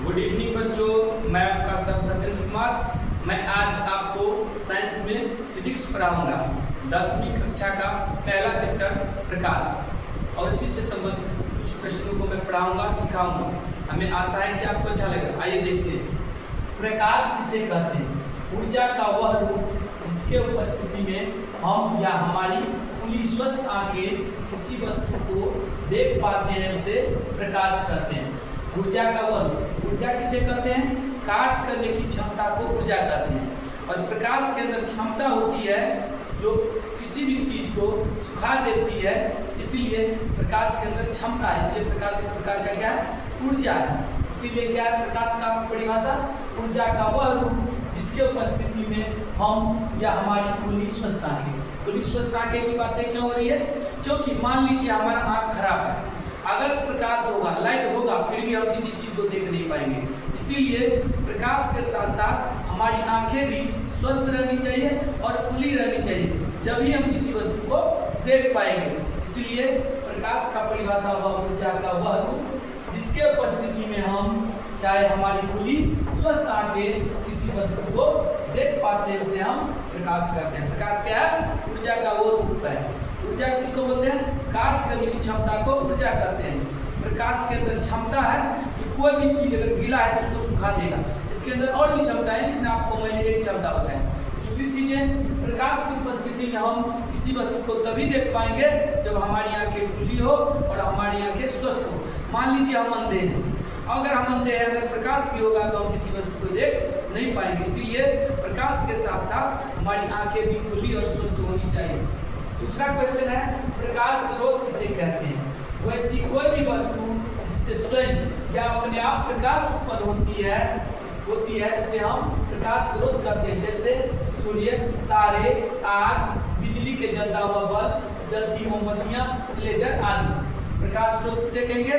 Good evening बच्चों, मैं आपका सर सत्येंद्र कुमार। मैं आज आपको साइंस में फिजिक्स पढ़ाऊंगा। 10वीं कक्षा का पहला चैप्टर प्रकाश और इसी से संबंधित कुछ प्रश्नों को मैं पढ़ाऊंगा, सिखाऊंगा। हमें आशा है कि आपको अच्छा लगेगा। आइए देखते हैं। प्रकाश किसे कहते हैं? ऊर्जा का वह रूप जिसके उपस्थिति में हम या हमारी खुली स्वस्थ आंखें किसी वस्तु को देख पाते हैं, उसे प्रकाश कहते हैं। ऊर्जा का वह रूप, ऊर्जा किसे कहते हैं? कार्य करने की क्षमता को ऊर्जा कहते हैं। और प्रकाश के अंदर क्षमता होती है जो किसी भी चीज को सुखा देती है, इसीलिए प्रकाश के अंदर क्षमता है। इसलिए प्रकाश एक प्रकार का क्या है? ऊर्जा है। इसीलिए क्या है प्रकाश का परिभाषा? ऊर्जा का वह रूप जिसके उपस्थिति में हम या हमारी खुली स्वस्थ आंखें। खुली स्वस्थ आंखें की बातें क्यों हो रही है? क्योंकि मान लीजिए हमारा आंख खराब है, अगर प्रकाश होगा, लाइट होगा, फिर भी हम किसी चीज को देख नहीं पाएंगे। इसीलिए प्रकाश के साथ साथ हमारी आंखें भी स्वस्थ रहनी चाहिए और खुली रहनी चाहिए, जब ही हम किसी वस्तु को देख पाएंगे। इसलिए प्रकाश का परिभाषा वह ऊर्जा का वह रूप जिसके उपस्थिति में हम, चाहे हमारी खुली स्वस्थ आंखें किसी वस्तु को देख पाते हैं, उसे हम प्रकाश कहते हैं। प्रकाश क्या है? ऊर्जा का वो रूप है। ऊर्जा किसको बोलते हैं? कार्य करने की क्षमता को ऊर्जा कहते हैं। प्रकाश के अंदर क्षमता है कि कोई भी चीज अगर गीला है तो उसको सुखा देगा। इसके अंदर और भी क्षमता है, लेकिन आपको मैंने एक क्षमता बताया। दूसरी चीज है, प्रकाश की उपस्थिति में हम किसी वस्तु को तभी देख पाएंगे जब हमारी आंखें खुली हो और हमारी आंखें स्वस्थ हो। मान लीजिए हम अंधे हैं, अगर हम अंधे हैं, अगर प्रकाश भी होगा तो हम किसी वस्तु को देख नहीं पाएंगे। इसीलिए प्रकाश के साथ साथ हमारी आंखें भी खुली और स्वस्थ होनी चाहिए। दूसरा क्वेश्चन है, प्रकाश स्रोत किसे कहते हैं? वैसी कोई भी वस्तु जिससे स्वयं या अपने आप प्रकाश उत्पन्न होती है उसे हम प्रकाश स्रोत कहते हैं। जैसे सूर्य, तारे, आग, बिजली के जलता हुआ बल्ब, जलती मोमबत्तियां, लेजर आदि। प्रकाश स्रोत किसे कहेंगे?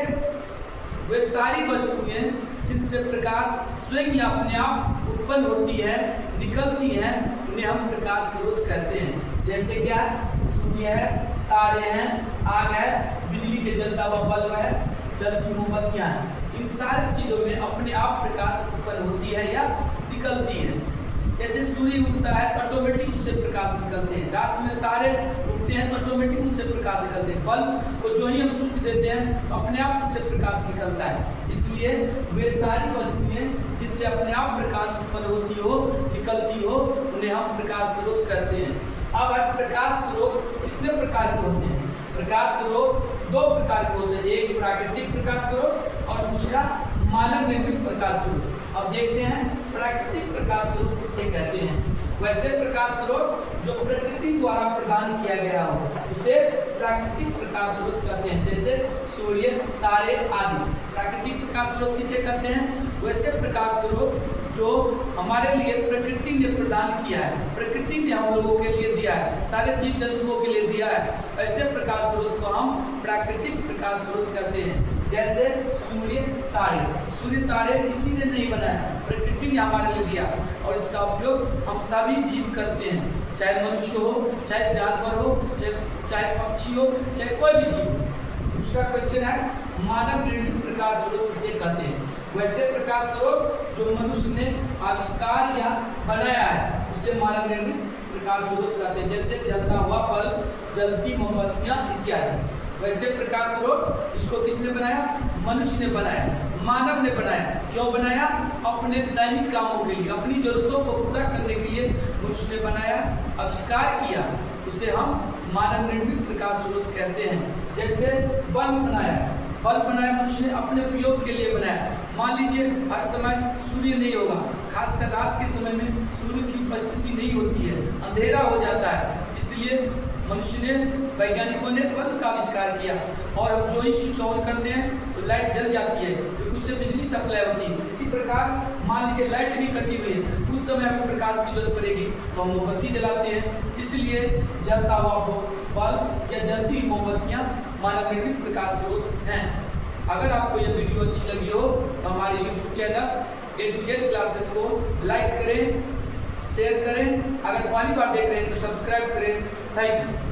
वे सारी वस्तुएं जिनसे प्रकाश स्वयं या अपने आप उत्पन्न होती है, निकलती हैं, उन्हें हम प्रकाश स्रोत कहते हैं। जैसे क्या? सूर्य है, तारे हैं, आग है, बिजली के जलता हुआ बल्ब है, जलती मोमबत्तियां हैं। इन सारी चीजों में अपने आप प्रकाश उत्पन्न होती है या निकलती है। जैसे सूर्य उगता है तो ऑटोमेटिक उससे प्रकाश निकलते हैं। रात में तारे उगते हैं तो ऑटोमेटिक उनसे प्रकाश निकलते हैं। बल्ब को जो ही हम स्विच देते हैं तो अपने आप उससे प्रकाश निकलता है। इसलिए वे सारी वस्तुएं जिनसे अपने आप प्रकाश उत्पन्न होती हो, निकलती हो, उन्हें हम प्रकाश स्रोत कहते हैं। अब प्रकाश स्रोत कितने प्रकार के होते हैं? प्रकाश स्रोत दो प्रकार के होते हैं, एक प्राकृतिक प्रकाश स्रोत और दूसरा मानव निर्मित प्रकाश स्रोत। अब देखते हैं प्राकृतिक प्रकाश स्रोत किसे कहते हैं। वैसे प्रकाश स्रोत जो प्रकृति द्वारा प्रदान किया गया हो उसे प्राकृतिक प्रकाश स्रोत कहते हैं। जैसे सूर्य, तारे आदि प्राकृतिक प्रकाश स्रोत किसे कहते हैं? वैसे प्रकाश स्रोत जो हमारे लिए प्रकृति ने प्रदान किया है, प्रकृति ने हम लोगों के लिए दिया है, सारे जीव जंतुओं के लिए दिया है, ऐसे प्रकाश स्रोत को हम प्राकृतिक प्रकाश स्रोत कहते हैं। जैसे सूर्य, तारे। सूर्य तारे किसी ने नहीं बनाया, प्रकृति ने हमारे लिए दिया और इसका उपयोग हम सभी जीव करते हैं, चाहे मनुष्य हो, चाहे जानवर हो, चाहे पक्षी हो, चाहे कोई भी जीव हो। दूसरा क्वेश्चन है, मानव निर्मित प्रकाश स्रोत किसे कहते हैं? वैसे प्रकाश स्रोत जो मनुष्य ने आविष्कार या बनाया है उसे मानव निर्मित प्रकाश स्रोत कहते हैं। जैसे जलता हुआ बल्ब, जलती मोमबत्तियां इत्यादि। वैसे प्रकाश स्रोत इसको किसने बनाया? मनुष्य ने बनाया, मानव ने बनाया। क्यों बनाया? अपने दैनिक कामों के लिए, अपनी जरूरतों को पूरा करने के लिए मनुष्य ने बनाया, आविष्कार किया, उसे हम मानव निर्मित प्रकाश स्रोत कहते हैं। जैसे बल्ब बनाया मनुष्य ने अपने उपयोग के लिए बनाया। मान लीजिए हर समय सूर्य नहीं होगा, खासकर रात के समय में सूर्य की उपस्थिति नहीं होती है, अंधेरा हो जाता है, इसलिए मनुष्य ने, वैज्ञानिकों ने बल्ब का आविष्कार किया और हम जो ही स्विच ऑन करते हैं तो लाइट जल जाती है, क्योंकि उससे बिजली सप्लाई होती है। इसी प्रकार मान लीजिए लाइट भी कटी हुई है, उस समय हमें प्रकाश की जरूरत पड़ेगी तो हम मोमबत्ती जलाते हैं। इसलिए जलता हुआ बल्ब या जलती हुई मोमबत्तियां मानव निर्मित प्रकाश स्रोत हैं। अगर आपको यह वीडियो अच्छी लगी हो तो हमारे YouTube channel A to Z classes को लाइक करें, शेयर करें। अगर पहली बार देख रहे हैं तो सब्सक्राइब करें। Thank you.